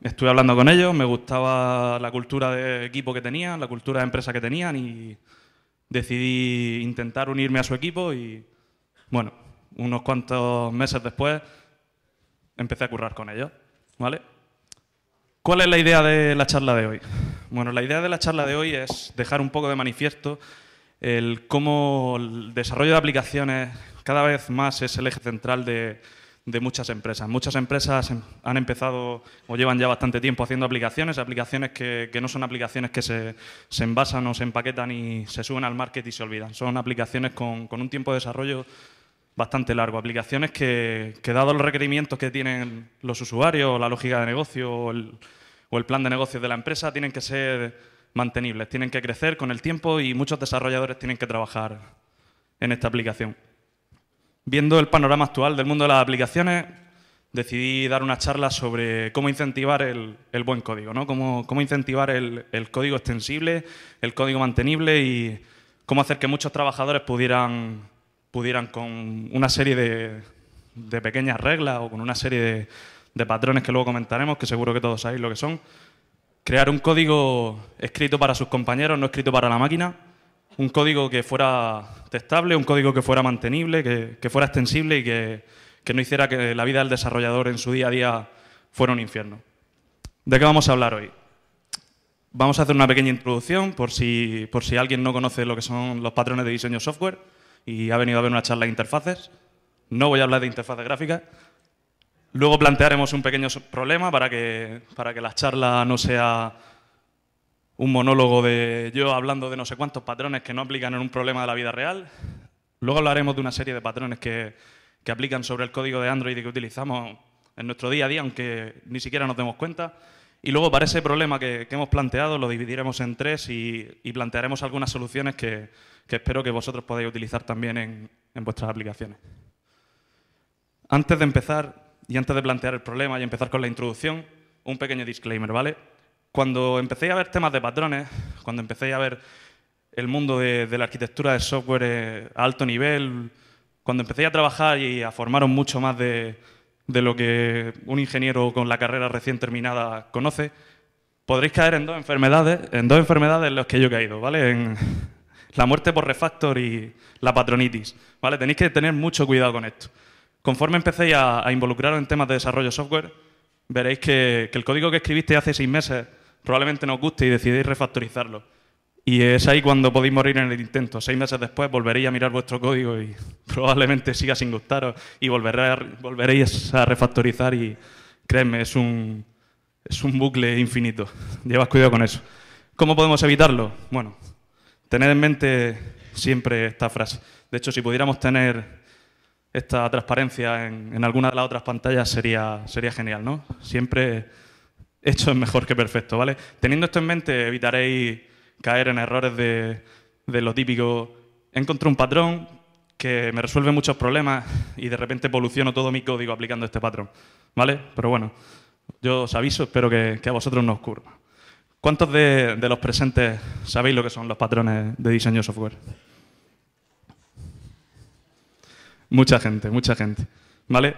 estuve hablando con ellos, me gustaba la cultura de equipo que tenían, la cultura de empresa que tenían y decidí intentar unirme a su equipo y, bueno, unos cuantos meses después empecé a currar con ellos, ¿vale? ¿Cuál es la idea de la charla de hoy? Bueno, la idea de la charla de hoy es dejar un poco de manifiesto el cómo el desarrollo de aplicaciones cada vez más es el eje central de muchas empresas. Muchas empresas han empezado o llevan ya bastante tiempo haciendo aplicaciones que no son aplicaciones que se envasan o se empaquetan y se suben al market y se olvidan. Son aplicaciones con un tiempo de desarrollo bastante largo. Aplicaciones que dado los requerimientos que tienen los usuarios, la lógica de negocio o el plan de negocios de la empresa, tienen que ser mantenibles, tienen que crecer con el tiempo y muchos desarrolladores tienen que trabajar en esta aplicación. Viendo el panorama actual del mundo de las aplicaciones, decidí dar una charla sobre cómo incentivar el buen código, ¿no? Cómo incentivar el código extensible, el código mantenible y cómo hacer que muchos trabajadores pudieran con una serie de pequeñas reglas o con una serie de patrones que luego comentaremos, que seguro que todos sabéis lo que son, crear un código escrito para sus compañeros, no escrito para la máquina, un código que fuera testable, un código que fuera mantenible, que fuera extensible y que no hiciera que la vida del desarrollador en su día a día fuera un infierno. ¿De qué vamos a hablar hoy? Vamos a hacer una pequeña introducción por si alguien no conoce lo que son los patrones de diseño software y ha venido a ver una charla de interfaces. No voy a hablar de interfaces gráficas. Luego plantearemos un pequeño problema para que la charla no sea un monólogo de yo hablando de no sé cuántos patrones que no aplican en un problema de la vida real. Luego hablaremos de una serie de patrones que aplican sobre el código de Android y que utilizamos en nuestro día a día, aunque ni siquiera nos demos cuenta. Y luego para ese problema que hemos planteado lo dividiremos en tres y plantearemos algunas soluciones que espero que vosotros podáis utilizar también en vuestras aplicaciones. Antes de empezar y antes de plantear el problema y empezar con la introducción, un pequeño disclaimer, ¿vale? Cuando empecé a ver temas de patrones, cuando empecé a ver el mundo de la arquitectura de software a alto nivel, cuando empecé a trabajar y a formaros mucho más de lo que un ingeniero con la carrera recién terminada conoce, podréis caer en dos enfermedades en las que yo he caído, ¿vale? En la muerte por refactor y la patronitis, ¿vale? Tenéis que tener mucho cuidado con esto. Conforme empecéis a involucraros en temas de desarrollo software, veréis que el código que escribiste hace 6 meses probablemente no os guste y decidéis refactorizarlo. Y es ahí cuando podéis morir en el intento. 6 meses después volveréis a mirar vuestro código y probablemente siga sin gustaros y volveréis a refactorizar y, créeme, es un bucle infinito. Llevad cuidado con eso. ¿Cómo podemos evitarlo? Bueno, tened en mente siempre esta frase. De hecho, si pudiéramos tener esta transparencia en alguna de las otras pantallas sería genial, ¿no? Siempre hecho es mejor que perfecto, ¿vale? Teniendo esto en mente evitaréis caer en errores de lo típico. Encontré un patrón que me resuelve muchos problemas y de repente evoluciono todo mi código aplicando este patrón, ¿vale? Pero bueno, yo os aviso, espero que a vosotros no os ocurra. ¿Cuántos de los presentes sabéis lo que son los patrones de diseño software? Mucha gente, ¿vale?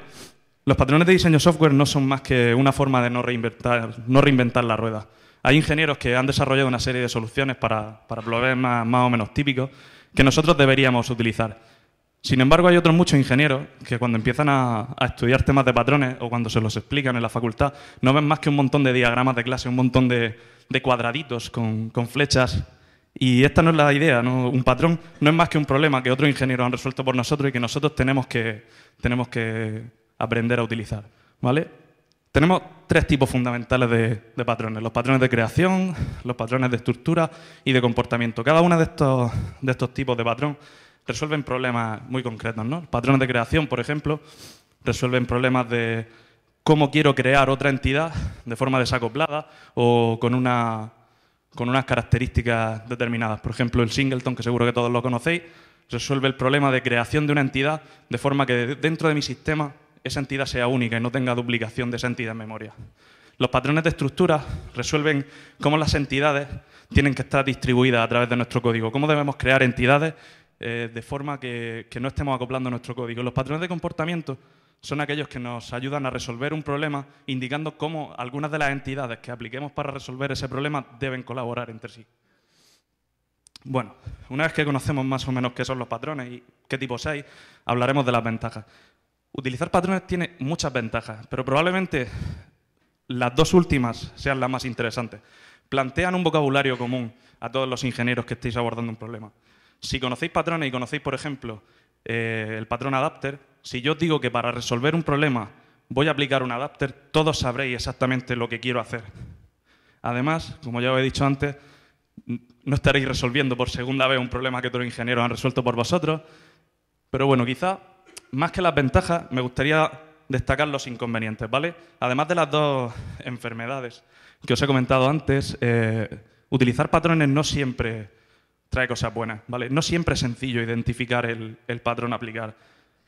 Los patrones de diseño software no son más que una forma de no reinventar la rueda. Hay ingenieros que han desarrollado una serie de soluciones para problemas más o menos típicos que nosotros deberíamos utilizar. Sin embargo, hay otros muchos ingenieros que cuando empiezan a estudiar temas de patrones o cuando se los explican en la facultad, no ven más que un montón de diagramas de clase, un montón de cuadraditos con flechas. Y esta no es la idea, ¿no? Un patrón no es más que un problema que otros ingenieros han resuelto por nosotros y que nosotros tenemos que aprender a utilizar, ¿vale? Tenemos 3 tipos fundamentales de patrones: los patrones de creación, los patrones de estructura y de comportamiento. Cada uno de estos tipos de patrón resuelven problemas muy concretos, ¿no? Los patrones de creación, por ejemplo, resuelven problemas de cómo quiero crear otra entidad de forma desacoplada o con unas características determinadas. Por ejemplo, el singleton, que seguro que todos lo conocéis, resuelve el problema de creación de una entidad de forma que dentro de mi sistema esa entidad sea única y no tenga duplicación de esa entidad en memoria. Los patrones de estructura resuelven cómo las entidades tienen que estar distribuidas a través de nuestro código, cómo debemos crear entidades de forma que no estemos acoplando nuestro código. Los patrones de comportamiento son aquellos que nos ayudan a resolver un problema, indicando cómo algunas de las entidades que apliquemos para resolver ese problema deben colaborar entre sí. Bueno, una vez que conocemos más o menos qué son los patrones y qué tipos hay, hablaremos de las ventajas. Utilizar patrones tiene muchas ventajas, pero probablemente las dos últimas sean las más interesantes. Plantean un vocabulario común a todos los ingenieros que estéis abordando un problema. Si conocéis patrones y conocéis, por ejemplo, el patrón adapter, si yo os digo que para resolver un problema voy a aplicar un adapter, todos sabréis exactamente lo que quiero hacer. Además, como ya os he dicho antes, no estaréis resolviendo por segunda vez un problema que otros ingenieros han resuelto por vosotros, pero bueno, quizá, más que las ventajas, me gustaría destacar los inconvenientes, ¿vale? Además de las dos enfermedades que os he comentado antes, utilizar patrones no siempre trae cosas buenas, ¿vale? No siempre es sencillo identificar el patrón a aplicar.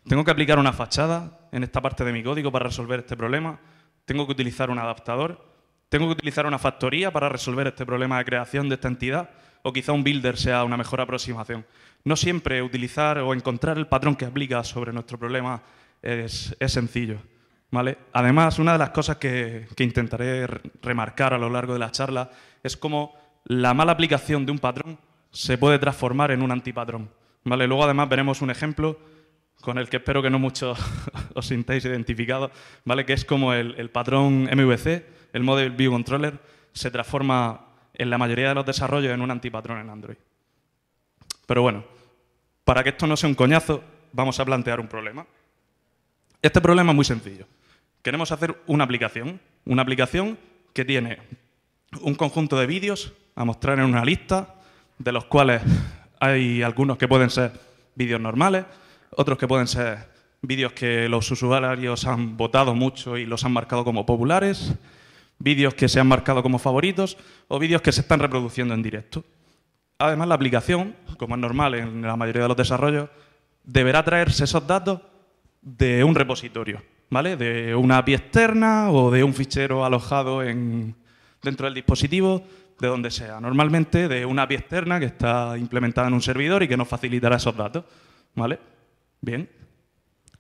Tengo que aplicar una fachada en esta parte de mi código para resolver este problema, tengo que utilizar un adaptador, tengo que utilizar una factoría para resolver este problema de creación de esta entidad, o quizá un builder sea una mejor aproximación. No siempre utilizar o encontrar el patrón que aplica sobre nuestro problema es sencillo, ¿vale? Además, una de las cosas que intentaré remarcar a lo largo de la charla es cómo la mala aplicación de un patrón se puede transformar en un antipatrón, ¿vale? Luego, además, veremos un ejemplo con el que espero que no muchos os sintáis identificados, ¿vale? Que es como el patrón MVC, el Model View Controller, se transforma en la mayoría de los desarrollos en un antipatrón en Android. Pero bueno, para que esto no sea un coñazo, vamos a plantear un problema. Este problema es muy sencillo. Queremos hacer una aplicación que tiene un conjunto de vídeos a mostrar en una lista, de los cuales hay algunos que pueden ser vídeos normales, otros que pueden ser vídeos que los usuarios han votado mucho y los han marcado como populares, vídeos que se han marcado como favoritos o vídeos que se están reproduciendo en directo. Además, la aplicación, como es normal en la mayoría de los desarrollos, deberá traerse esos datos de un repositorio, ¿vale? De una API externa o de un fichero alojado dentro del dispositivo, de donde sea. Normalmente de una API externa que está implementada en un servidor y que nos facilitará esos datos, ¿vale? Bien.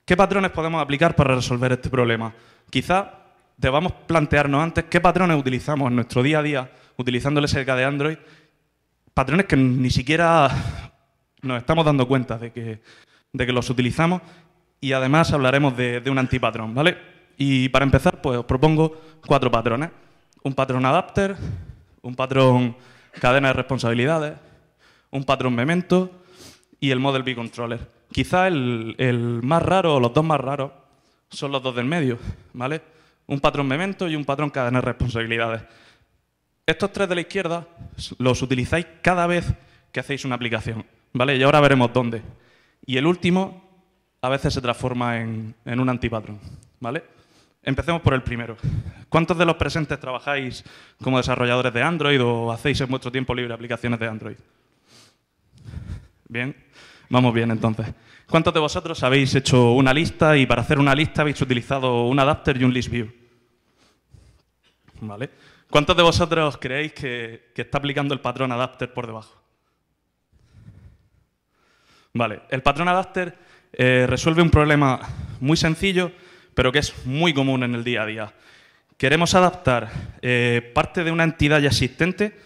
¿Qué patrones podemos aplicar para resolver este problema? Quizá debamos plantearnos antes qué patrones utilizamos en nuestro día a día utilizando el SDK de Android, patrones que ni siquiera nos estamos dando cuenta de que los utilizamos, y además hablaremos de un antipatrón, ¿vale? Y para empezar, pues os propongo 4 patrones. Un patrón adapter, un patrón cadena de responsabilidades, un patrón memento y el Model View Controller. Quizá el más raro o los dos más raros son los dos del medio, ¿vale? Un patrón memento y un patrón cadena de responsabilidades. Estos 3 de la izquierda los utilizáis cada vez que hacéis una aplicación, ¿vale? Y ahora veremos dónde. Y el último a veces se transforma en un antipatrón, ¿vale? Empecemos por el primero. ¿Cuántos de los presentes trabajáis como desarrolladores de Android o hacéis en vuestro tiempo libre aplicaciones de Android? Bien, vamos bien entonces. ¿Cuántos de vosotros habéis hecho una lista y para hacer una lista habéis utilizado un adapter y un list view? ¿Vale? ¿Cuántos de vosotros creéis que está aplicando el patrón adapter por debajo? Vale, el patrón adapter resuelve un problema muy sencillo, pero que es muy común en el día a día. Queremos adaptar parte de una entidad ya existente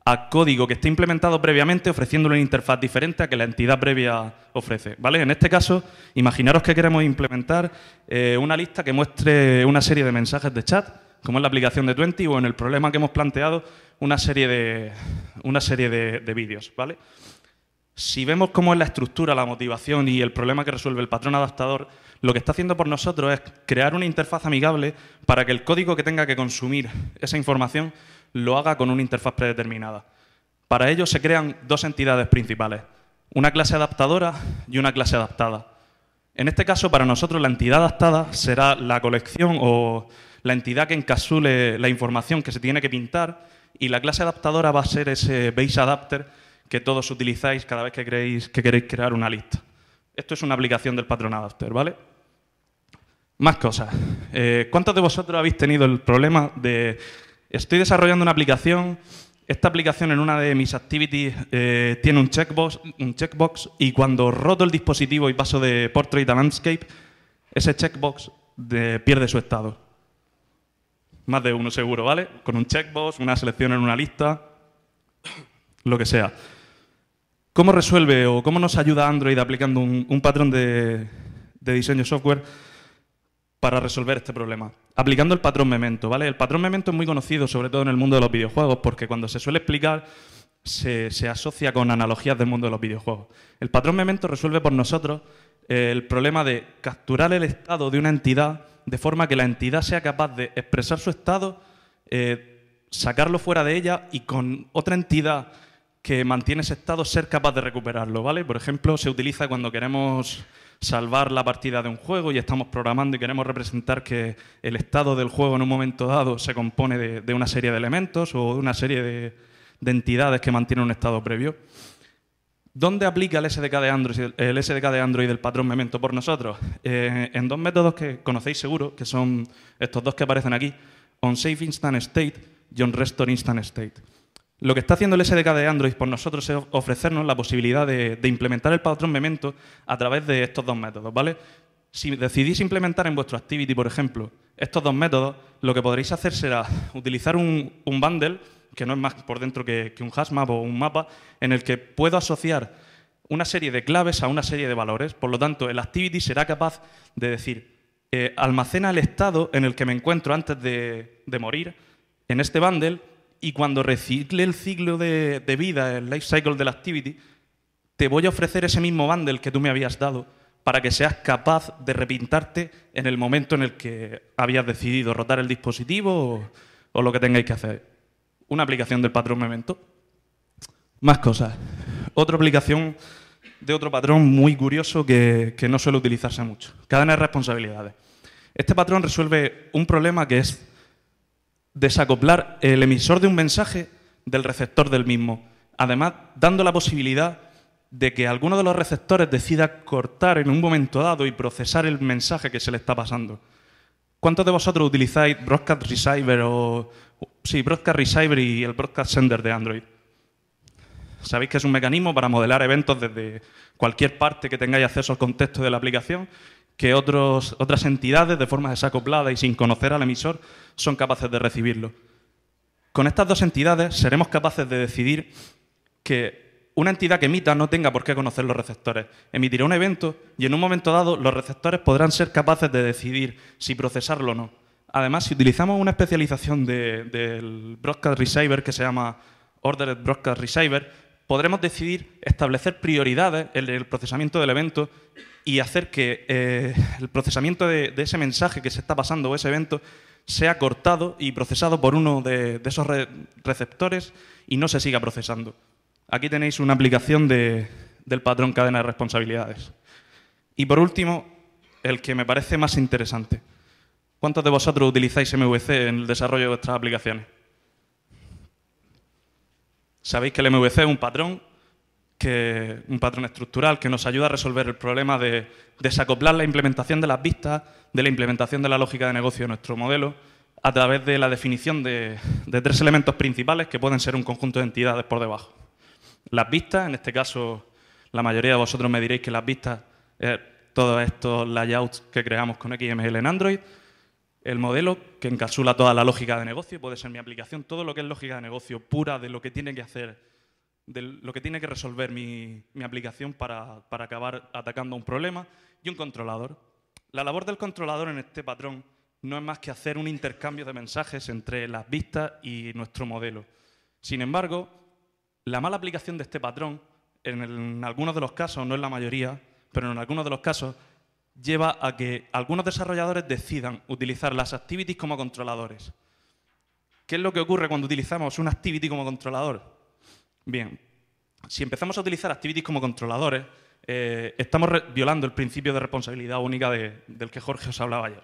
a código que esté implementado previamente, ofreciéndole una interfaz diferente a que la entidad previa ofrece, ¿vale? En este caso, imaginaros que queremos implementar una lista que muestre una serie de mensajes de chat, como es la aplicación de Twenty, o en el problema que hemos planteado, una serie de vídeos, ¿vale? Si vemos cómo es la estructura, la motivación y el problema que resuelve el patrón adaptador, lo que está haciendo por nosotros es crear una interfaz amigable para que el código que tenga que consumir esa información lo haga con una interfaz predeterminada. Para ello se crean 2 entidades principales, una clase adaptadora y una clase adaptada. En este caso, para nosotros, la entidad adaptada será la colección o la entidad que encapsule la información que se tiene que pintar, y la clase adaptadora va a ser ese base adapter que todos utilizáis cada vez que queréis crear una lista. Esto es una aplicación del patrón adapter, ¿vale? Más cosas. ¿Cuántos de vosotros habéis tenido el problema de estoy desarrollando una aplicación, esta aplicación en una de mis activities tiene un checkbox y cuando roto el dispositivo y paso de portrait a landscape, ese checkbox pierde su estado. Más de uno seguro, ¿vale? Con un checkbox, una selección en una lista, lo que sea. ¿Cómo resuelve o cómo nos ayuda Android aplicando un patrón de diseño software para resolver este problema? Aplicando el patrón Memento, ¿vale? El patrón Memento es muy conocido, sobre todo en el mundo de los videojuegos, porque cuando se suele explicar se asocia con analogías del mundo de los videojuegos. El patrón Memento resuelve por nosotros el problema de capturar el estado de una entidad de forma que la entidad sea capaz de expresar su estado, sacarlo fuera de ella y con otra entidad que mantiene ese estado ser capaz de recuperarlo, ¿vale? Por ejemplo, se utiliza cuando queremos salvar la partida de un juego y estamos programando y queremos representar que el estado del juego en un momento dado se compone de una serie de elementos o de una serie de entidades que mantienen un estado previo. ¿Dónde aplica el SDK de Android del patrón Memento por nosotros? En dos métodos que conocéis seguro, que son estos dos que aparecen aquí, onSaveInstantState y onRestoreInstantState. Lo que está haciendo el SDK de Android por nosotros es ofrecernos la posibilidad de implementar el patrón Memento a través de estos dos métodos, ¿vale? Si decidís implementar en vuestro Activity, por ejemplo, estos dos métodos, lo que podréis hacer será utilizar un bundle, que no es más por dentro que un hashmap o un mapa, en el que puedo asociar una serie de claves a una serie de valores. Por lo tanto, el Activity será capaz de decir, almacena el estado en el que me encuentro antes de morir en este bundle, y cuando recicle el ciclo de vida, el life cycle del Activity, te voy a ofrecer ese mismo bundle que tú me habías dado para que seas capaz de repintarte en el momento en el que habías decidido rotar el dispositivo o lo que tengáis que hacer. Una aplicación del patrón Memento. Más cosas. Otra aplicación de otro patrón muy curioso que no suele utilizarse mucho. Cadena de responsabilidades. Este patrón resuelve un problema que es desacoplar el emisor de un mensaje del receptor del mismo. Además, dando la posibilidad de que alguno de los receptores decida cortar en un momento dado y procesar el mensaje que se le está pasando. ¿Cuántos de vosotros utilizáis Broadcast Receiver Broadcast Receiver y el Broadcast Sender de Android? Sabéis que es un mecanismo para modelar eventos desde cualquier parte que tengáis acceso al contexto de la aplicación, que otras entidades, de forma desacoplada y sin conocer al emisor, son capaces de recibirlo. Con estas dos entidades seremos capaces de decidir que una entidad que emita no tenga por qué conocer los receptores. Emitirá un evento y en un momento dado los receptores podrán ser capaces de decidir si procesarlo o no. Además, si utilizamos una especialización del Broadcast Receiver que se llama Ordered Broadcast Receiver, podremos decidir establecer prioridades en el procesamiento del evento y hacer que el procesamiento de ese mensaje que se está pasando o ese evento sea cortado y procesado por uno de esos receptores y no se siga procesando. Aquí tenéis una aplicación del patrón cadena de responsabilidades. Y por último, el que me parece más interesante. ¿Cuántos de vosotros utilizáis MVC en el desarrollo de vuestras aplicaciones? Sabéis que el MVC es un patrón estructural que nos ayuda a resolver el problema de desacoplar la implementación de las vistas de la implementación de la lógica de negocio de nuestro modelo a través de la definición de tres elementos principales que pueden ser un conjunto de entidades por debajo. Las vistas, en este caso, la mayoría de vosotros me diréis que las vistas es todos estos layouts que creamos con XML en Android. El modelo, que encapsula toda la lógica de negocio, puede ser mi aplicación, todo lo que es lógica de negocio pura de lo que tiene que hacer, de lo que tiene que resolver mi aplicación para acabar atacando un problema, y un controlador. La labor del controlador en este patrón no es más que hacer un intercambio de mensajes entre las vistas y nuestro modelo. Sin embargo, la mala aplicación de este patrón, en algunos de los casos, no en la mayoría, pero en algunos de los casos, lleva a que algunos desarrolladores decidan utilizar las activities como controladores. ¿Qué es lo que ocurre cuando utilizamos una activity como controlador? Bien, si empezamos a utilizar activities como controladores, estamos violando el principio de responsabilidad única del que Jorge os hablaba ayer.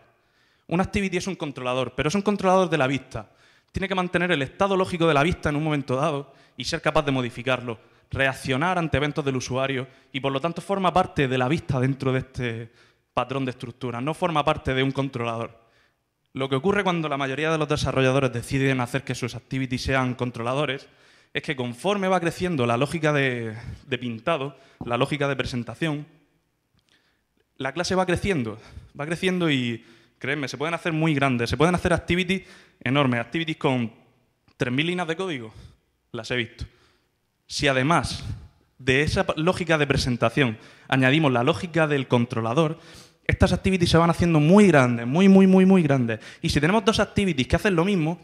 Una activity es un controlador, pero es un controlador de la vista. Tiene que mantener el estado lógico de la vista en un momento dado y ser capaz de modificarlo, reaccionar ante eventos del usuario y, por lo tanto, forma parte de la vista dentro de este patrón de estructura, no forma parte de un controlador. Lo que ocurre cuando la mayoría de los desarrolladores deciden hacer que sus activities sean controladores es que conforme va creciendo la lógica de pintado, la lógica de presentación, la clase va creciendo y, créeme, se pueden hacer muy grandes, se pueden hacer activities enormes, activities con 3.000 líneas de código, las he visto. Si además de esa lógica de presentación añadimos la lógica del controlador, estas activities se van haciendo muy grandes, muy grandes. Y si tenemos dos activities que hacen lo mismo,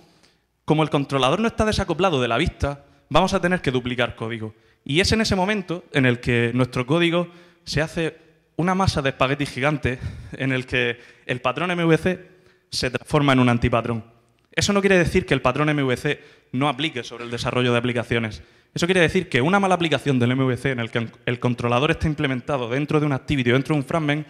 como el controlador no está desacoplado de la vista, vamos a tener que duplicar código. Y es en ese momento en el que nuestro código se hace una masa de espagueti gigante en el que el patrón MVC se transforma en un antipatrón. Eso no quiere decir que el patrón MVC no aplique sobre el desarrollo de aplicaciones. Eso quiere decir que una mala aplicación del MVC en el que el controlador está implementado dentro de una activity o dentro de un fragment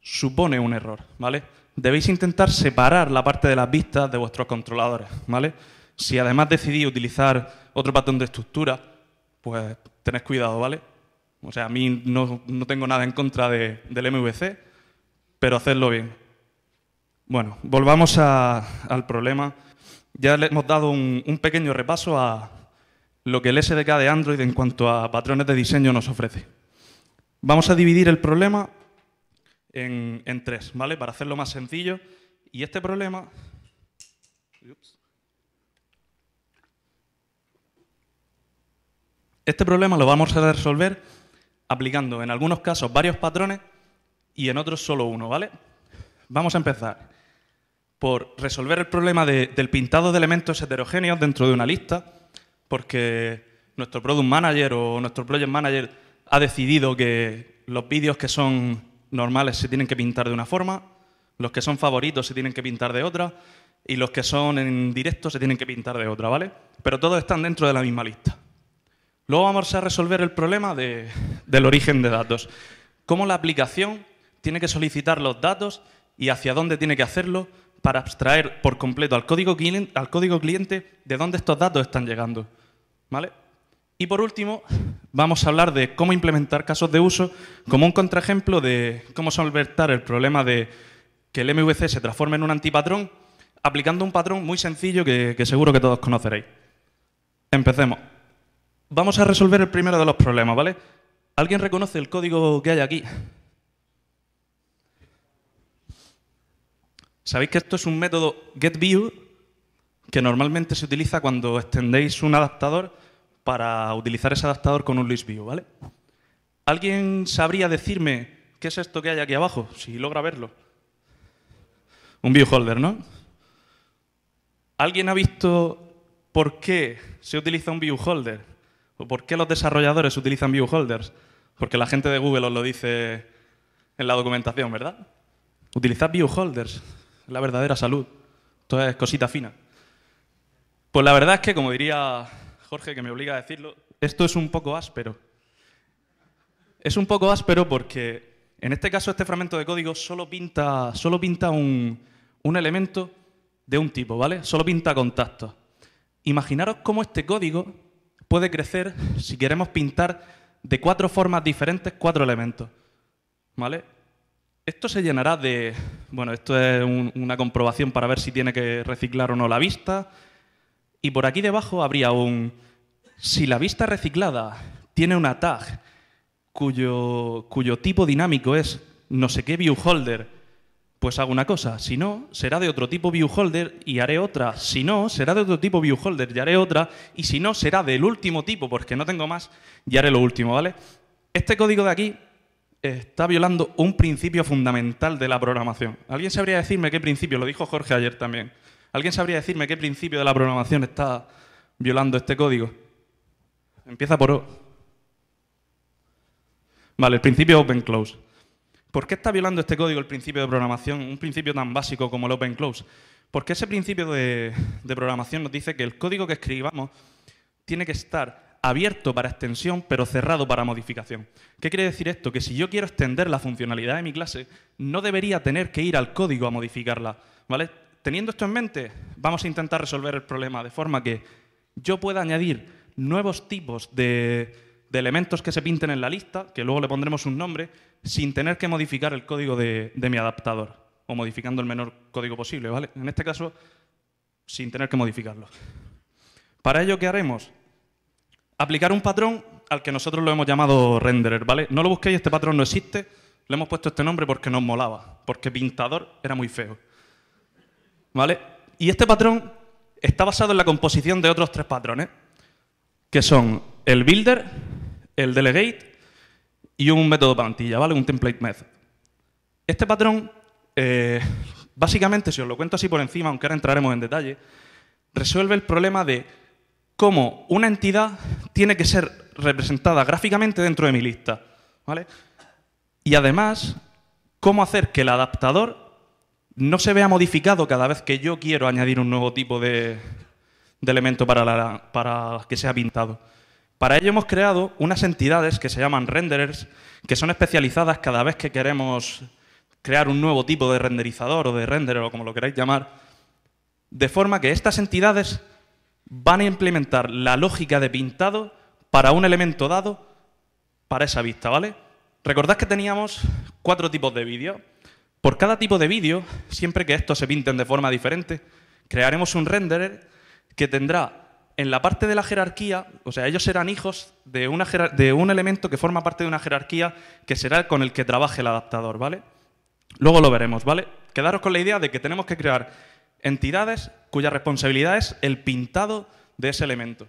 supone un error, ¿vale? Debéis intentar separar la parte de las vistas de vuestros controladores, ¿vale? Si además decidís utilizar otro patrón de estructura, pues tened cuidado, ¿vale? O sea, a mí no tengo nada en contra del MVC, pero hacedlo bien. Bueno, volvamos al problema. Ya le hemos dado un pequeño repaso a lo que el SDK de Android en cuanto a patrones de diseño nos ofrece. Vamos a dividir el problema en tres, ¿vale? Para hacerlo más sencillo. Y este problema... Este problema lo vamos a resolver aplicando en algunos casos varios patrones y en otros solo uno, ¿vale? Vamos a empezar por resolver el problema del pintado de elementos heterogéneos dentro de una lista, porque nuestro Product Manager o nuestro Project Manager ha decidido que los vídeos que son normales se tienen que pintar de una forma, los que son favoritos se tienen que pintar de otra y los que son en directo se tienen que pintar de otra, ¿vale? Pero todos están dentro de la misma lista. Luego vamos a resolver el problema del origen de datos. Cómo la aplicación tiene que solicitar los datos y hacia dónde tiene que hacerlo para abstraer por completo al código cliente de dónde estos datos están llegando, ¿vale? Y por último, vamos a hablar de cómo implementar casos de uso como un contraejemplo de cómo solventar el problema de que el MVC se transforme en un antipatrón aplicando un patrón muy sencillo que seguro que todos conoceréis. Empecemos. Vamos a resolver el primero de los problemas, ¿vale? ¿Alguien reconoce el código que hay aquí? ¿Sabéis que esto es un método getView que normalmente se utiliza cuando extendéis un adaptador para utilizar ese adaptador con un list view, ¿vale? ¿Alguien sabría decirme qué es esto que hay aquí abajo, si logra verlo? Un view holder, ¿no? ¿Alguien ha visto por qué se utiliza un view holder? ¿O por qué los desarrolladores utilizan view holders? Porque la gente de Google os lo dice en la documentación, ¿verdad? Utilizad view holders, es la verdadera salud. Esto es cosita fina. Pues la verdad es que, como diría Jorge, que me obliga a decirlo, esto es un poco áspero. Es un poco áspero porque, en este caso, este fragmento de código solo pinta un elemento de un tipo, ¿vale? Solo pinta contactos. Imaginaros cómo este código puede crecer si queremos pintar de 4 formas diferentes 4 elementos, ¿vale? Esto se llenará de... Bueno, esto es una comprobación para ver si tiene que reciclar o no la vista. Y por aquí debajo habría un... Si la vista reciclada tiene una tag cuyo tipo dinámico es no sé qué viewholder, pues hago una cosa. Si no, será de otro tipo viewholder y haré otra. Si no, será de otro tipo viewholder y haré otra. Y si no, será del último tipo, porque no tengo más, y haré lo último, ¿vale? Este código de aquí está violando un principio fundamental de la programación. ¿Alguien sabría decirme qué principio? Lo dijo Jorge ayer también. ¿Alguien sabría decirme qué principio de la programación está violando este código? Empieza por O. Vale, el principio open-close. ¿Por qué está violando este código el principio de programación, un principio tan básico como el open-close? Porque ese principio de programación nos dice que el código que escribamos tiene que estar abierto para extensión, pero cerrado para modificación. ¿Qué quiere decir esto? Que si yo quiero extender la funcionalidad de mi clase, no debería tener que ir al código a modificarla, ¿vale? Teniendo esto en mente, vamos a intentar resolver el problema de forma que yo pueda añadir nuevos tipos de elementos que se pinten en la lista, que luego le pondremos un nombre, sin tener que modificar el código de mi adaptador, o modificando el menor código posible, ¿vale? En este caso, sin tener que modificarlo. Para ello, ¿qué haremos? Aplicar un patrón al que nosotros lo hemos llamado renderer, ¿vale? No lo busquéis, este patrón no existe, Le hemos puesto este nombre porque nos molaba, porque pintador era muy feo. ¿Vale? Y este patrón está basado en la composición de otros 3 patrones, que son el builder, el delegate y un método plantilla, ¿vale? Un template method. Este patrón, básicamente, si os lo cuento así por encima, aunque ahora entraremos en detalle, resuelve el problema de cómo una entidad tiene que ser representada gráficamente dentro de mi lista, ¿vale? Y además, cómo hacer que el adaptador no se vea modificado cada vez que yo quiero añadir un nuevo tipo de elemento para que sea pintado. Para ello hemos creado unas entidades que se llaman renderers, que son especializadas cada vez que queremos crear un nuevo tipo de renderizador o de renderer o como lo queráis llamar, de forma que estas entidades van a implementar la lógica de pintado para un elemento dado para esa vista, ¿vale? Recordad que teníamos 4 tipos de vídeo. Por cada tipo de vídeo, siempre que estos se pinten de forma diferente, crearemos un renderer que tendrá en la parte de la jerarquía, o sea, ellos serán hijos de un elemento que forma parte de una jerarquía que será con el que trabaje el adaptador, ¿vale? Luego lo veremos, ¿vale? Quedaros con la idea de que tenemos que crear entidades cuya responsabilidad es el pintado de ese elemento.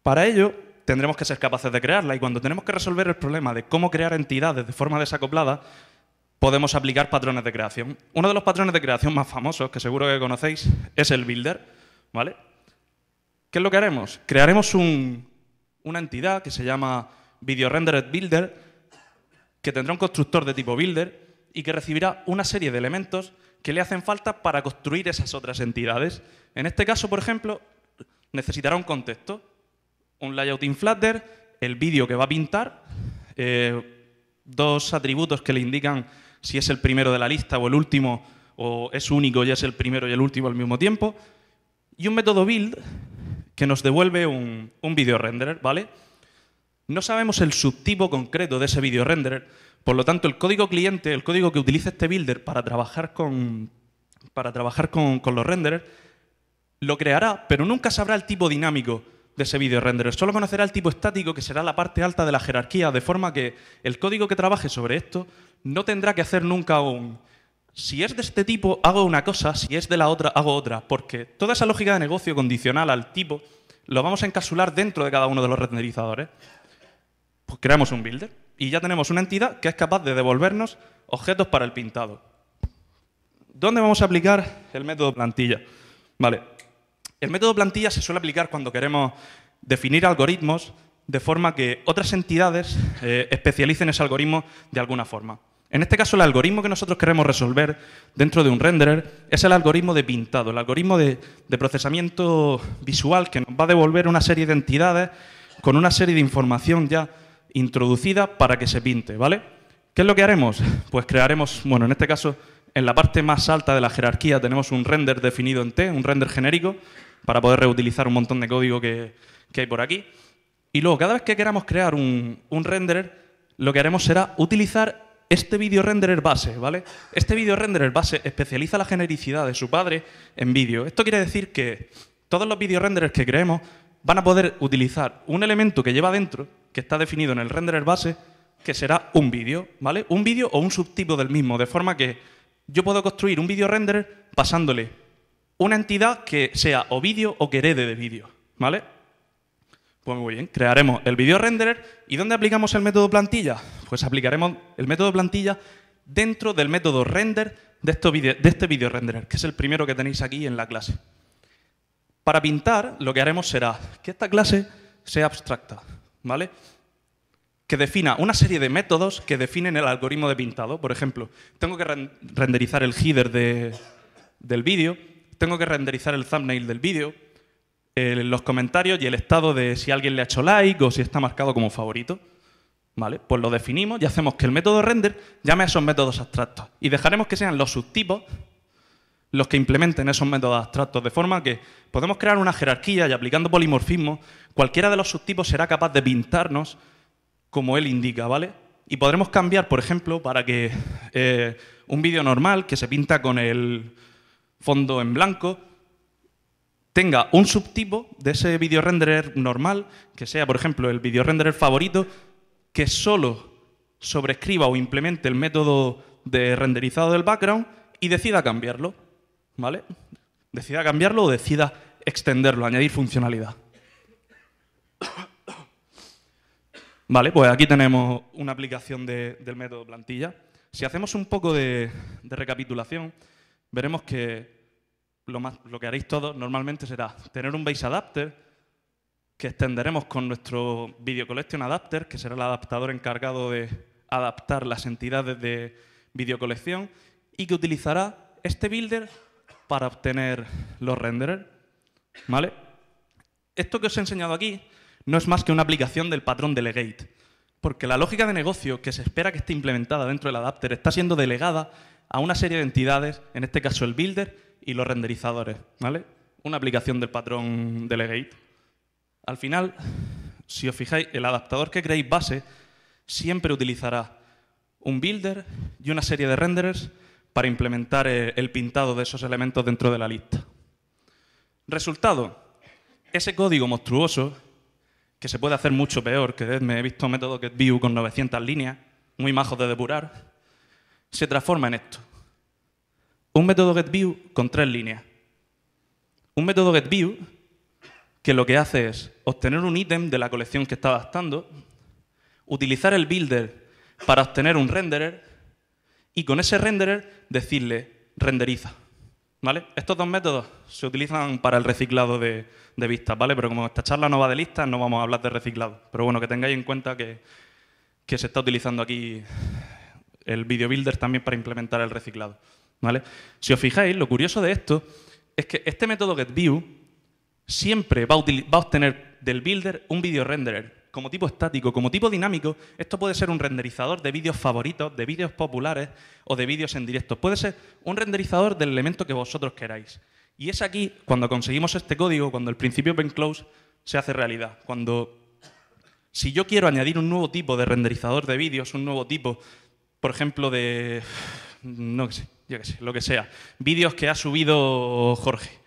Para ello, tendremos que ser capaces de crearla y cuando tenemos que resolver el problema de cómo crear entidades de forma desacoplada, podemos aplicar patrones de creación. Uno de los patrones de creación más famosos, que seguro que conocéis, es el builder, ¿vale? ¿Qué es lo que haremos? Crearemos una entidad que se llama VideoRenderedBuilder, que tendrá un constructor de tipo builder y que recibirá una serie de elementos que le hacen falta para construir esas otras entidades. En este caso, por ejemplo, necesitará un contexto, un layout in Flutter, el vídeo que va a pintar, 2 atributos que le indican si es el primero de la lista o el último, o es único y es el primero y el último al mismo tiempo, y un método build que nos devuelve un video renderer, ¿vale? No sabemos el subtipo concreto de ese video renderer, por lo tanto el código cliente, el código que utiliza este builder para trabajar con los renderers, lo creará, pero nunca sabrá el tipo dinámico de ese video renderer. Solo conocerá el tipo estático, que será la parte alta de la jerarquía, de forma que el código que trabaje sobre esto no tendrá que hacer nunca si es de este tipo, hago una cosa, si es de la otra, hago otra, porque toda esa lógica de negocio condicional al tipo lo vamos a encapsular dentro de cada uno de los renderizadores. Pues creamos un builder y ya tenemos una entidad que es capaz de devolvernos objetos para el pintado. ¿Dónde vamos a aplicar el método plantilla? Vale. El método plantilla se suele aplicar cuando queremos definir algoritmos de forma que otras entidades especialicen ese algoritmo de alguna forma. En este caso, el algoritmo que nosotros queremos resolver dentro de un renderer es el algoritmo de pintado, el algoritmo de procesamiento visual que nos va a devolver una serie de entidades con una serie de información ya introducida para que se pinte, ¿vale? ¿Qué es lo que haremos? Pues crearemos, bueno, en este caso, en la parte más alta de la jerarquía tenemos un render definido en T, un render genérico, para poder reutilizar un montón de código que hay por aquí. Y luego, cada vez que queramos crear un renderer, lo que haremos será utilizar este video renderer base, ¿vale? Este video renderer base especializa la genericidad de su padre en vídeo. Esto quiere decir que todos los video renderers que creemos van a poder utilizar un elemento que lleva dentro, que está definido en el renderer base, que será un vídeo, ¿vale? Un vídeo o un subtipo del mismo, de forma que yo puedo construir un video renderer pasándole una entidad que sea o vídeo o que herede de vídeo, ¿vale? Pues muy bien, crearemos el video renderer. ¿Y dónde aplicamos el método plantilla? Pues aplicaremos el método plantilla dentro del método render de este video renderer, que es el primero que tenéis aquí en la clase. Para pintar, lo que haremos será que esta clase sea abstracta, ¿vale? Que defina una serie de métodos que definen el algoritmo de pintado. Por ejemplo, tengo que renderizar el header del vídeo, tengo que renderizar el thumbnail del vídeo, los comentarios y el estado de si alguien le ha hecho like o si está marcado como favorito. ¿Vale? Pues lo definimos y hacemos que el método render llame a esos métodos abstractos. Y dejaremos que sean los subtipos los que implementen esos métodos abstractos, de forma que podemos crear una jerarquía y aplicando polimorfismo, cualquiera de los subtipos será capaz de pintarnos como él indica, ¿vale? Y podremos cambiar, por ejemplo, para que un vídeo normal que se pinta con el fondo en blanco tenga un subtipo de ese video renderer normal, que sea, por ejemplo, el video renderer favorito, que solo sobrescriba o implemente el método de renderizado del background y decida cambiarlo, ¿vale? Decida cambiarlo o decida extenderlo, añadir funcionalidad. Vale, pues aquí tenemos una aplicación del método plantilla. Si hacemos un poco de recapitulación, veremos que lo que haréis todos normalmente será tener un base adapter que extenderemos con nuestro video collection adapter, que será el adaptador encargado de adaptar las entidades de video colección y que utilizará este builder para obtener los renderers, ¿vale? Esto que os he enseñado aquí no es más que una aplicación del patrón delegate, porque la lógica de negocio que se espera que esté implementada dentro del adapter está siendo delegada a una serie de entidades, en este caso el builder y los renderizadores, ¿vale? Una aplicación del patrón delegate. Al final, si os fijáis, el adaptador que creéis base siempre utilizará un builder y una serie de renderers para implementar el pintado de esos elementos dentro de la lista. Resultado, ese código monstruoso, que se puede hacer mucho peor, que me he visto método getView con 900 líneas, muy majos de depurar, se transforma en esto. Un método getView con 3 líneas. Un método getView que lo que hace es obtener un ítem de la colección que está adaptando, utilizar el builder para obtener un renderer y con ese renderer decirle renderiza, ¿vale? Estos dos métodos se utilizan para el reciclado de vistas, ¿vale? Pero como esta charla no va de listas, no vamos a hablar de reciclado. Pero bueno, que tengáis en cuenta que se está utilizando aquí el video builder también para implementar el reciclado, ¿vale? Si os fijáis, lo curioso de esto es que este método getView siempre va a obtener del builder un video renderer como tipo estático, como tipo dinámico. Esto puede ser un renderizador de vídeos favoritos, de vídeos populares o de vídeos en directo. Puede ser un renderizador del elemento que vosotros queráis. Y es aquí cuando conseguimos este código, cuando el principio OpenClose se hace realidad. Si yo quiero añadir un nuevo tipo de renderizador de vídeos, un nuevo tipo, por ejemplo, de, no sé, yo qué sé, lo que sea, vídeos que ha subido Jorge,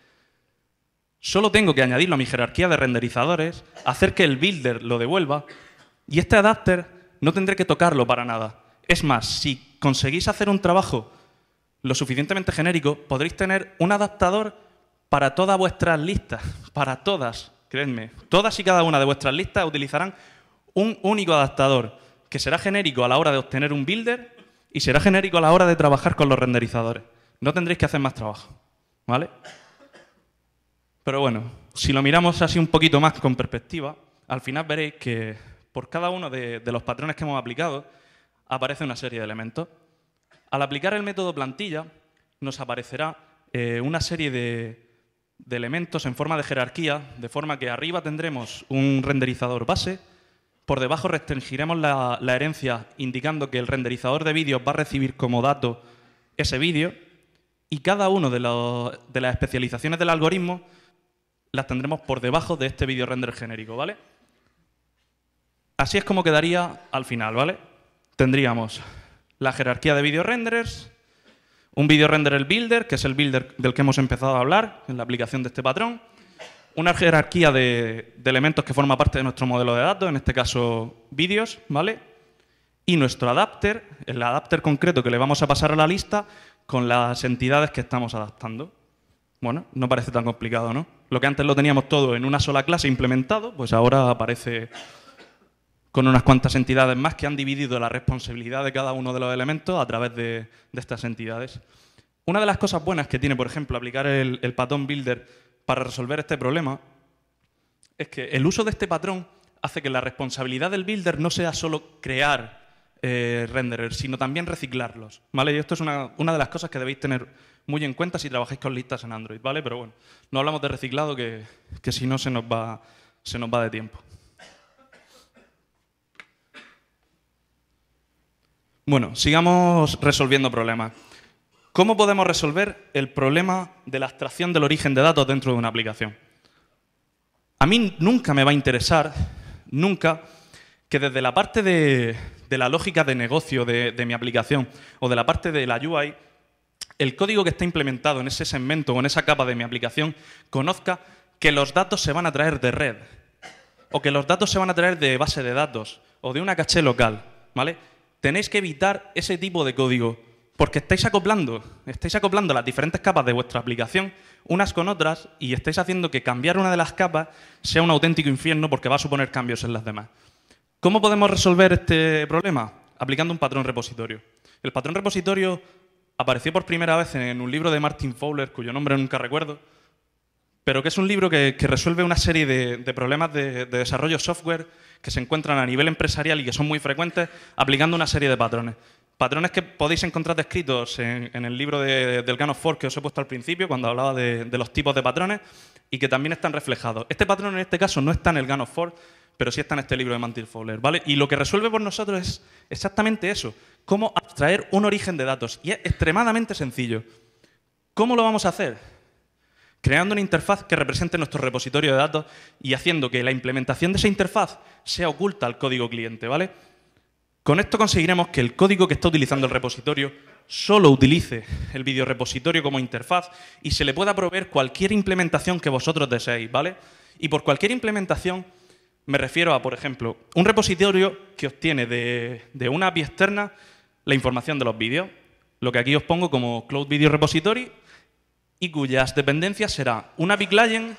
solo tengo que añadirlo a mi jerarquía de renderizadores, hacer que el builder lo devuelva y este adapter no tendré que tocarlo para nada. Es más, si conseguís hacer un trabajo lo suficientemente genérico, podréis tener un adaptador para todas vuestras listas, para todas, creedme. Todas y cada una de vuestras listas utilizarán un único adaptador que será genérico a la hora de obtener un builder y será genérico a la hora de trabajar con los renderizadores. No tendréis que hacer más trabajo, ¿vale? Pero bueno, si lo miramos así un poquito más con perspectiva, al final veréis que por cada uno de los patrones que hemos aplicado aparece una serie de elementos. Al aplicar el método plantilla nos aparecerá una serie de elementos en forma de jerarquía, de forma que arriba tendremos un renderizador base, por debajo restringiremos la herencia indicando que el renderizador de vídeos va a recibir como dato ese vídeo y cada uno de las especializaciones del algoritmo las tendremos por debajo de este video render genérico, ¿vale? Así es como quedaría al final, ¿vale? Tendríamos la jerarquía de video renderers, un video renderer builder, que es el builder del que hemos empezado a hablar en la aplicación de este patrón, una jerarquía de elementos que forma parte de nuestro modelo de datos, en este caso vídeos, ¿vale? Y nuestro adapter, el adapter concreto que le vamos a pasar a la lista con las entidades que estamos adaptando. Bueno, no parece tan complicado, ¿no? Lo que antes lo teníamos todo en una sola clase implementado, pues ahora aparece con unas cuantas entidades más que han dividido la responsabilidad de cada uno de los elementos a través de estas entidades. Una de las cosas buenas que tiene, por ejemplo, aplicar el patrón builder para resolver este problema es que el uso de este patrón hace que la responsabilidad del builder no sea solo crear renderers, sino también reciclarlos, ¿vale? Y esto es una de las cosas que debéis tener muy en cuenta si trabajáis con listas en Android, ¿vale? Pero bueno, no hablamos de reciclado que si no se nos va de tiempo. Bueno, sigamos resolviendo problemas. ¿Cómo podemos resolver el problema de la abstracción del origen de datos dentro de una aplicación? A mí nunca me va a interesar, nunca, que desde la parte de la lógica de negocio de mi aplicación o de la parte de la UI, el código que está implementado en ese segmento o en esa capa de mi aplicación conozca que los datos se van a traer de red o que los datos se van a traer de base de datos o de una caché local, ¿vale? tenéis que evitar ese tipo de código, porque estáis acoplando las diferentes capas de vuestra aplicación unas con otras y estáis haciendo que cambiar una de las capas sea un auténtico infierno porque va a suponer cambios en las demás. ¿Cómo podemos resolver este problema? Aplicando un patrón repositorio. El patrón repositorio apareció por primera vez en un libro de Martin Fowler, cuyo nombre nunca recuerdo, pero que es un libro que resuelve una serie de problemas de desarrollo software que se encuentran a nivel empresarial y que son muy frecuentes aplicando una serie de patrones. Patrones que podéis encontrar descritos en el libro del GAN of 4 que os he puesto al principio, cuando hablaba de los tipos de patrones, y que también están reflejados. Este patrón en este caso no está en el GAN of 4, pero sí está en este libro de Martin Fowler, ¿vale? Y lo que resuelve por nosotros es exactamente eso, cómo abstraer un origen de datos. Y es extremadamente sencillo. ¿Cómo lo vamos a hacer? Creando una interfaz que represente nuestro repositorio de datos y haciendo que la implementación de esa interfaz sea oculta al código cliente, ¿vale? Con esto conseguiremos que el código que está utilizando el repositorio solo utilice el videorepositorio como interfaz y se le pueda proveer cualquier implementación que vosotros deseéis, ¿vale? Y por cualquier implementación me refiero a, por ejemplo, un repositorio que obtiene de una API externa la información de los vídeos, lo que aquí os pongo como Cloud Video Repository, y cuyas dependencias será una API Client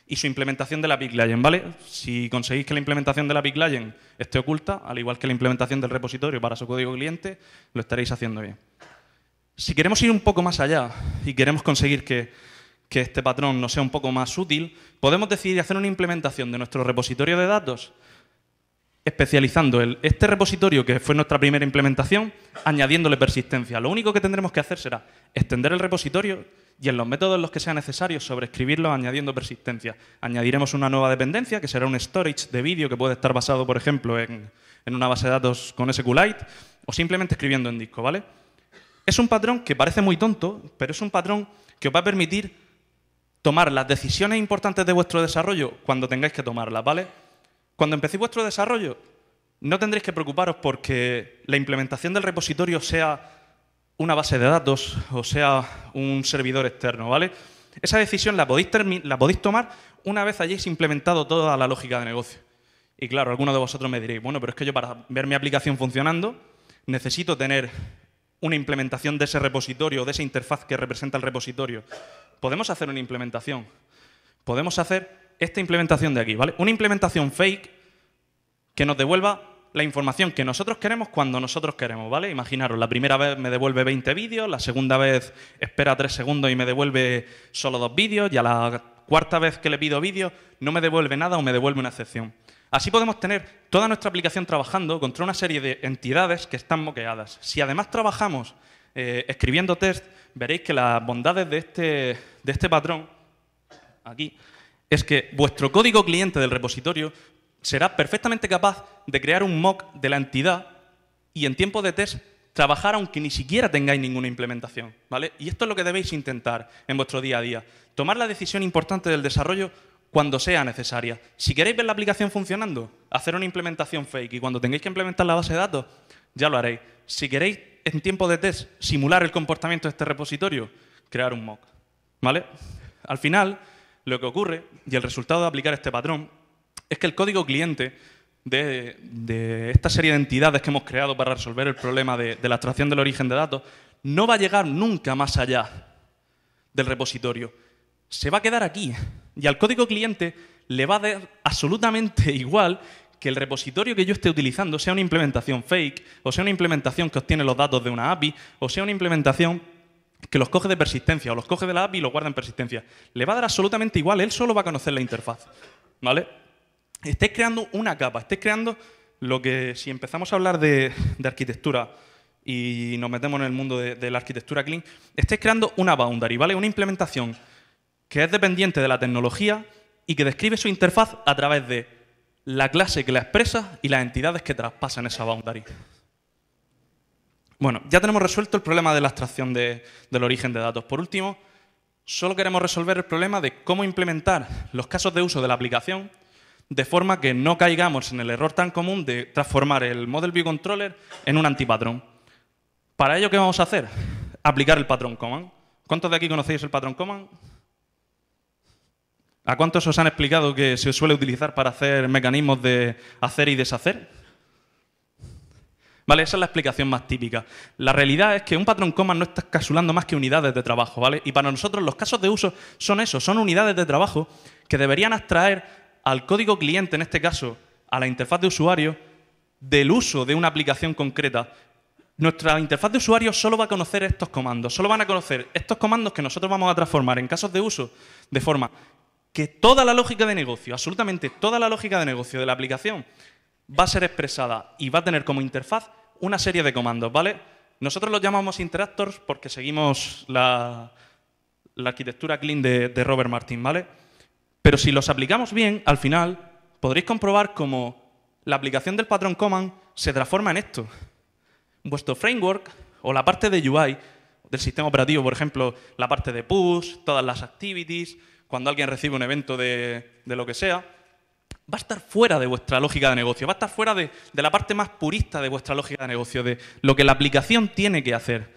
y su implementación de la API Client, ¿vale? Si conseguís que la implementación de la API Client esté oculta, al igual que la implementación del repositorio para su código cliente, lo estaréis haciendo bien. Si queremos ir un poco más allá y queremos conseguir que este patrón nos sea un poco más útil, podemos decidir hacer una implementación de nuestro repositorio de datos especializando este repositorio, que fue nuestra primera implementación, añadiéndole persistencia. Lo único que tendremos que hacer será extender el repositorio y en los métodos en los que sea necesario sobreescribirlo añadiendo persistencia. Añadiremos una nueva dependencia, que será un storage de vídeo que puede estar basado, por ejemplo, en una base de datos con SQLite o simplemente escribiendo en disco, ¿vale? Es un patrón que parece muy tonto, pero es un patrón que os va a permitir tomar las decisiones importantes de vuestro desarrollo cuando tengáis que tomarlas, ¿vale? Cuando empecéis vuestro desarrollo, no tendréis que preocuparos porque la implementación del repositorio sea una base de datos o sea un servidor externo, ¿vale? Esa decisión la podéis tomar una vez hayáis implementado toda la lógica de negocio. Y claro, algunos de vosotros me diréis, bueno, pero es que yo para ver mi aplicación funcionando necesito tener una implementación de ese repositorio, de esa interfaz que representa el repositorio. Podemos hacer una implementación. Podemos hacer esta implementación de aquí, ¿vale? Una implementación fake que nos devuelva la información que nosotros queremos cuando nosotros queremos, ¿vale? Imaginaros, la primera vez me devuelve 20 vídeos, la segunda vez espera 3 segundos y me devuelve solo 2 vídeos, y a la cuarta vez que le pido vídeos no me devuelve nada o me devuelve una excepción. Así podemos tener toda nuestra aplicación trabajando contra una serie de entidades que están moqueadas. Si además trabajamos escribiendo test, veréis que las bondades de este patrón, aquí, es que vuestro código cliente del repositorio será perfectamente capaz de crear un mock de la entidad y en tiempo de test trabajar aunque ni siquiera tengáis ninguna implementación, ¿vale? Y esto es lo que debéis intentar en vuestro día a día. Tomar la decisión importante del desarrollo cuando sea necesaria. Si queréis ver la aplicación funcionando, hacer una implementación fake, y cuando tengáis que implementar la base de datos, ya lo haréis. Si queréis, en tiempo de test, simular el comportamiento de este repositorio, crear un mock, ¿vale? Al final, lo que ocurre, y el resultado de aplicar este patrón, es que el código cliente de esta serie de entidades que hemos creado para resolver el problema de la abstracción del origen de datos no va a llegar nunca más allá del repositorio. Se va a quedar aquí. Y al código cliente le va a dar absolutamente igual que el repositorio que yo esté utilizando sea una implementación fake, o sea una implementación que obtiene los datos de una API, o sea una implementación que los coge de persistencia, o los coge de la API y los guarda en persistencia. Le va a dar absolutamente igual, él solo va a conocer la interfaz, ¿vale? Estáis creando una capa, estáis creando lo que, si empezamos a hablar de arquitectura y nos metemos en el mundo de la arquitectura clean, estáis creando una boundary, ¿vale? Una implementación que es dependiente de la tecnología y que describe su interfaz a través de la clase que la expresa y las entidades que traspasan esa boundary. Bueno, ya tenemos resuelto el problema de la abstracción del origen de datos. Por último, solo queremos resolver el problema de cómo implementar los casos de uso de la aplicación de forma que no caigamos en el error tan común de transformar el Model View Controller en un antipatrón. Para ello, ¿qué vamos a hacer? Aplicar el patrón command. ¿Cuántos de aquí conocéis el patrón command? ¿A cuántos os han explicado que se suele utilizar para hacer mecanismos de hacer y deshacer? ¿Vale? Esa es la explicación más típica. La realidad es que un patrón command no está encapsulando más que unidades de trabajo, ¿vale? Y para nosotros los casos de uso son eso, son unidades de trabajo que deberían abstraer al código cliente, en este caso, a la interfaz de usuario, del uso de una aplicación concreta. Nuestra interfaz de usuario solo va a conocer estos comandos, solo van a conocer estos comandos que nosotros vamos a transformar en casos de uso de forma que toda la lógica de negocio, absolutamente toda la lógica de negocio de la aplicación va a ser expresada y va a tener como interfaz una serie de comandos, ¿vale? Nosotros los llamamos interactors porque seguimos la arquitectura clean de Robert Martin, ¿vale? Pero si los aplicamos bien, al final podréis comprobar cómo la aplicación del patrón command se transforma en esto. Vuestro framework o la parte de UI del sistema operativo, por ejemplo, la parte de push, todas las activities, cuando alguien recibe un evento de lo que sea, va a estar fuera de vuestra lógica de negocio, va a estar fuera de la parte más purista de vuestra lógica de negocio, de lo que la aplicación tiene que hacer.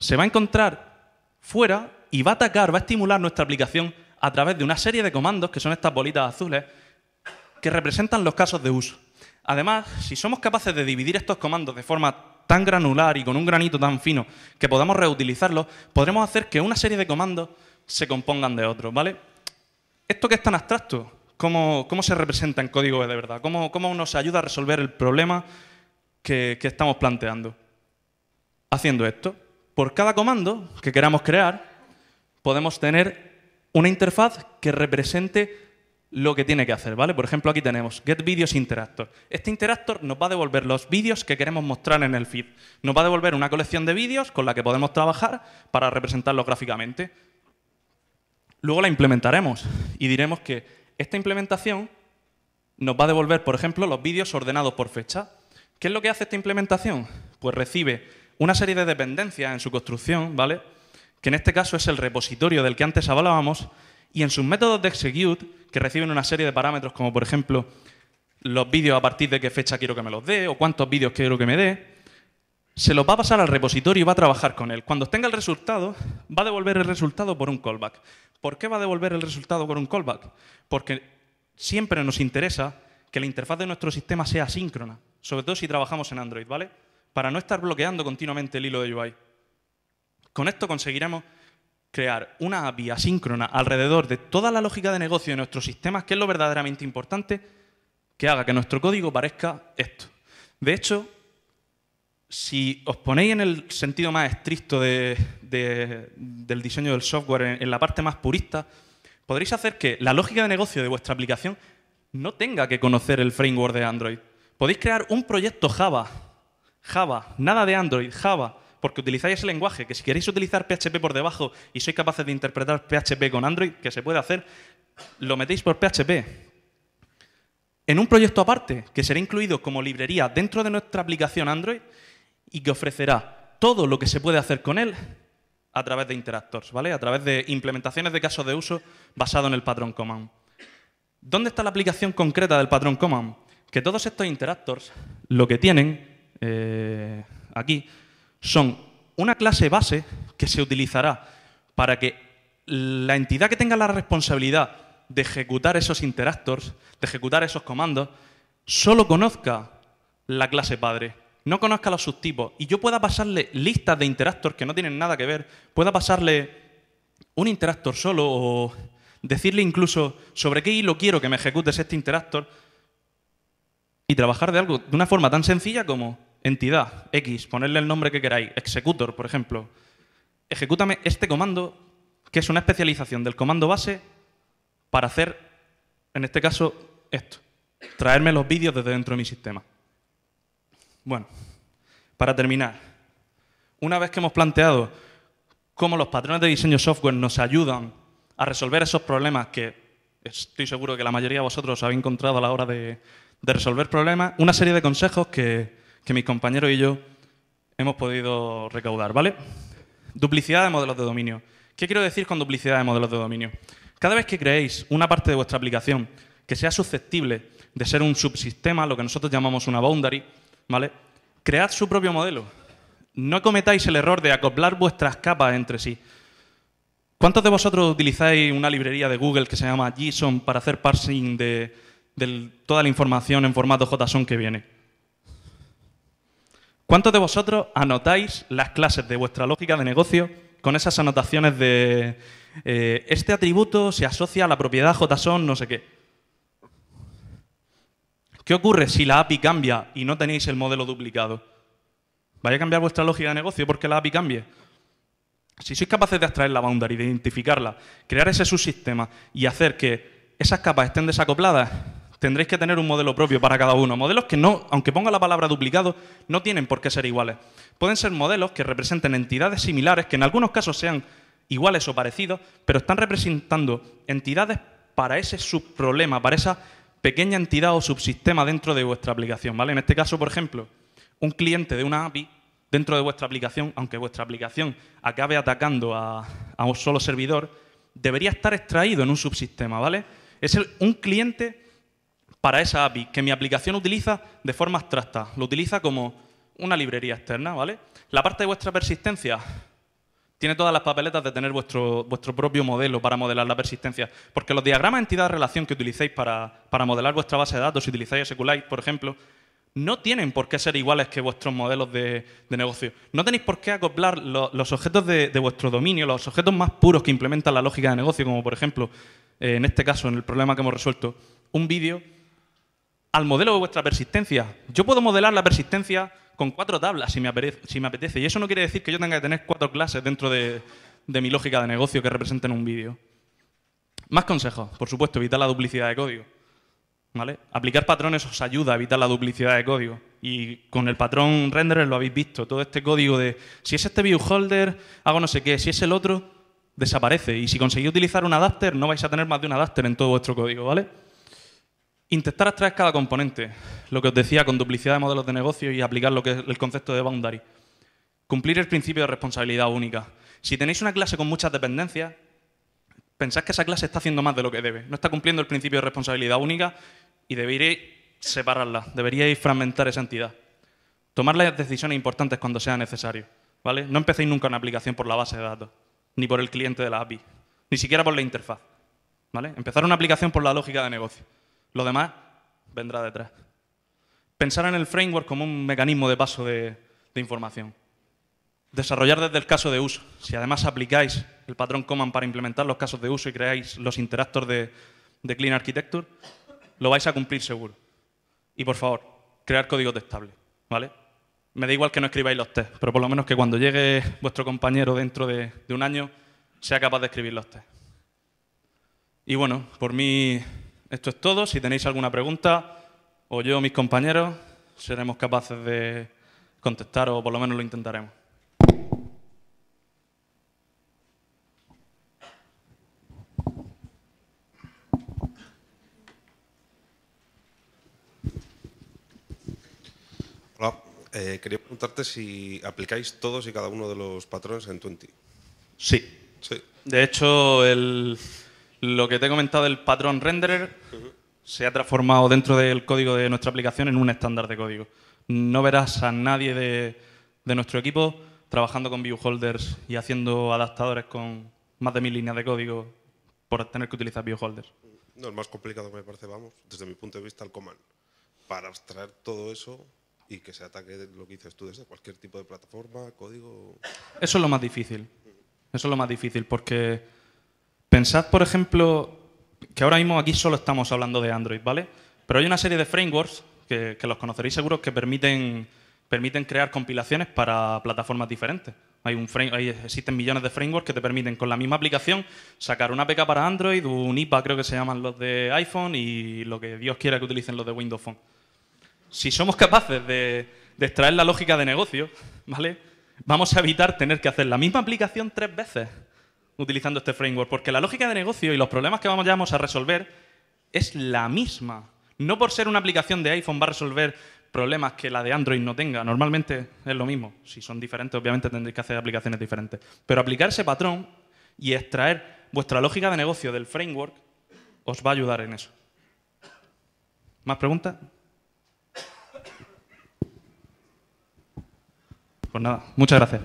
Se va a encontrar fuera y va a atacar, va a estimular nuestra aplicación a través de una serie de comandos, que son estas bolitas azules, que representan los casos de uso. Además, si somos capaces de dividir estos comandos de forma tan granular y con un granito tan fino que podamos reutilizarlos, podremos hacer que una serie de comandos se compongan de otros, ¿vale? Esto que es tan abstracto, ¿cómo se representa en código de verdad? ¿Cómo nos ayuda a resolver el problema que estamos planteando? Haciendo esto. Por cada comando que queramos crear, podemos tener una interfaz que represente lo que tiene que hacer, ¿vale? Por ejemplo, aquí tenemos getVideosInteractor. Este interactor nos va a devolver los vídeos que queremos mostrar en el feed. Nos va a devolver una colección de vídeos con la que podemos trabajar para representarlos gráficamente. Luego la implementaremos y diremos que esta implementación nos va a devolver, por ejemplo, los vídeos ordenados por fecha. ¿Qué es lo que hace esta implementación? Pues recibe una serie de dependencias en su construcción, ¿vale? Que en este caso es el repositorio del que antes hablábamos, y en sus métodos de execute, que reciben una serie de parámetros como, por ejemplo, los vídeos a partir de qué fecha quiero que me los dé o cuántos vídeos quiero que me dé, se los va a pasar al repositorio y va a trabajar con él. Cuando obtenga el resultado, va a devolver el resultado por un callback. ¿Por qué va a devolver el resultado por un callback? Porque siempre nos interesa que la interfaz de nuestro sistema sea asíncrona, sobre todo si trabajamos en Android, ¿vale? Para no estar bloqueando continuamente el hilo de UI. Con esto conseguiremos crear una API asíncrona alrededor de toda la lógica de negocio de nuestros sistemas, que es lo verdaderamente importante, que haga que nuestro código parezca esto. De hecho, si os ponéis en el sentido más estricto del diseño del software, en la parte más purista, podréis hacer que la lógica de negocio de vuestra aplicación no tenga que conocer el framework de Android. Podéis crear un proyecto Java, nada de Android, Java, porque utilizáis ese lenguaje, que si queréis utilizar PHP por debajo y sois capaces de interpretar PHP con Android, que se puede hacer, lo metéis por PHP. En un proyecto aparte, que será incluido como librería dentro de nuestra aplicación Android y que ofrecerá todo lo que se puede hacer con él a través de interactors, ¿vale? A través de implementaciones de casos de uso basado en el patrón command. ¿Dónde está la aplicación concreta del patrón command? Que todos estos interactors lo que tienen aquí son una clase base que se utilizará para que la entidad que tenga la responsabilidad de ejecutar esos interactors, de ejecutar esos comandos, solo conozca la clase padre, no conozca los subtipos, y yo pueda pasarle listas de interactors que no tienen nada que ver, pueda pasarle un interactor solo o decirle incluso sobre qué hilo quiero que me ejecutes este interactor y trabajar de una forma tan sencilla como entidad X, ponerle el nombre que queráis, executor, por ejemplo. Ejecútame este comando, que es una especialización del comando base para hacer, en este caso, esto. Traerme los vídeos desde dentro de mi sistema. Bueno, para terminar, una vez que hemos planteado cómo los patrones de diseño software nos ayudan a resolver esos problemas que estoy seguro que la mayoría de vosotros habéis encontrado a la hora de resolver problemas, una serie de consejos que mis compañeros y yo hemos podido recaudar, ¿vale? Duplicidad de modelos de dominio. ¿Qué quiero decir con duplicidad de modelos de dominio? Cada vez que creéis una parte de vuestra aplicación que sea susceptible de ser un subsistema, lo que nosotros llamamos una boundary, ¿vale? Cread su propio modelo. No cometáis el error de acoplar vuestras capas entre sí. ¿Cuántos de vosotros utilizáis una librería de Google que se llama JSON para hacer parsing de toda la información en formato JSON que viene? ¿Cuántos de vosotros anotáis las clases de vuestra lógica de negocio con esas anotaciones de este atributo se asocia a la propiedad JSON no sé qué? ¿Qué ocurre si la API cambia y no tenéis el modelo duplicado? ¿Vais a cambiar vuestra lógica de negocio porque la API cambie? Si sois capaces de extraer la boundary, de identificarla, crear ese subsistema y hacer que esas capas estén desacopladas, tendréis que tener un modelo propio para cada uno. Modelos que no, aunque ponga la palabra duplicado, no tienen por qué ser iguales. Pueden ser modelos que representen entidades similares, que en algunos casos sean iguales o parecidos, pero están representando entidades para ese subproblema, para esa pequeña entidad o subsistema dentro de vuestra aplicación, ¿vale? En este caso, por ejemplo, un cliente de una API dentro de vuestra aplicación, aunque vuestra aplicación acabe atacando a un solo servidor, debería estar extraído en un subsistema, ¿vale? Es un cliente para esa API que mi aplicación utiliza de forma abstracta. Lo utiliza como una librería externa, ¿vale? La parte de vuestra persistencia tiene todas las papeletas de tener vuestro propio modelo para modelar la persistencia. Porque los diagramas de entidad-relación que utilicéis para modelar vuestra base de datos, si utilizáis SQLite, por ejemplo, no tienen por qué ser iguales que vuestros modelos de negocio. No tenéis por qué acoplar los objetos de vuestro dominio, los objetos más puros que implementan la lógica de negocio, como por ejemplo, en este caso, en el problema que hemos resuelto, un vídeo, al modelo de vuestra persistencia. Yo puedo modelar la persistencia con 4 tablas si me apetece. Y eso no quiere decir que yo tenga que tener 4 clases dentro de mi lógica de negocio que representen un vídeo. Más consejos. Por supuesto, evitar la duplicidad de código. ¿Vale? Aplicar patrones os ayuda a evitar la duplicidad de código. Y con el patrón renderer lo habéis visto. Todo este código de si es este viewholder, hago no sé qué. Si es el otro, desaparece. Y si conseguís utilizar un adapter, no vais a tener más de un adapter en todo vuestro código, ¿vale? Intentar abstraer cada componente, lo que os decía con duplicidad de modelos de negocio y aplicar lo que es el concepto de boundary. Cumplir el principio de responsabilidad única. Si tenéis una clase con muchas dependencias, pensad que esa clase está haciendo más de lo que debe. No está cumpliendo el principio de responsabilidad única y deberíais separarla, deberíais fragmentar esa entidad. Tomar las decisiones importantes cuando sea necesario, ¿vale? No empecéis nunca una aplicación por la base de datos, ni por el cliente de la API, ni siquiera por la interfaz, ¿vale? Empezar una aplicación por la lógica de negocio. Lo demás vendrá detrás. Pensar en el framework como un mecanismo de paso de información. Desarrollar desde el caso de uso. Si además aplicáis el patrón command para implementar los casos de uso y creáis los interactors de Clean Architecture, lo vais a cumplir seguro. Y por favor, crear código testable, ¿vale? Me da igual que no escribáis los tests, pero por lo menos que cuando llegue vuestro compañero dentro de un año sea capaz de escribir los tests. Y bueno, por mí esto es todo. Si tenéis alguna pregunta, o yo o mis compañeros seremos capaces de contestar o por lo menos lo intentaremos. Hola, quería preguntarte si aplicáis todos y cada uno de los patrones en Twenty. Sí. Sí. De hecho, lo que te he comentado del patrón renderer se ha transformado dentro del código de nuestra aplicación en un estándar de código. No verás a nadie de nuestro equipo trabajando con viewholders y haciendo adaptadores con más de 1000 líneas de código por tener que utilizar viewholders. No, el más complicado me parece, vamos, desde mi punto de vista, el command. Para abstraer todo eso y que se ataque lo que dices tú desde cualquier tipo de plataforma, código. Eso es lo más difícil. Eso es lo más difícil porque pensad, por ejemplo, que ahora mismo aquí solo estamos hablando de Android, ¿vale? Pero hay una serie de frameworks que los conoceréis seguro que permiten crear compilaciones para plataformas diferentes. Existen millones de frameworks que te permiten con la misma aplicación sacar una APK para Android, un IPA creo que se llaman los de iPhone y lo que Dios quiera que utilicen los de Windows Phone. Si somos capaces de extraer la lógica de negocio, ¿vale? Vamos a evitar tener que hacer la misma aplicación 3 veces utilizando este framework, porque la lógica de negocio y los problemas que vamos a resolver es la misma. No por ser una aplicación de iPhone va a resolver problemas que la de Android no tenga. Normalmente es lo mismo. Si son diferentes, obviamente tendréis que hacer aplicaciones diferentes. Pero aplicar ese patrón y extraer vuestra lógica de negocio del framework os va a ayudar en eso. ¿Más preguntas? Pues nada, muchas gracias.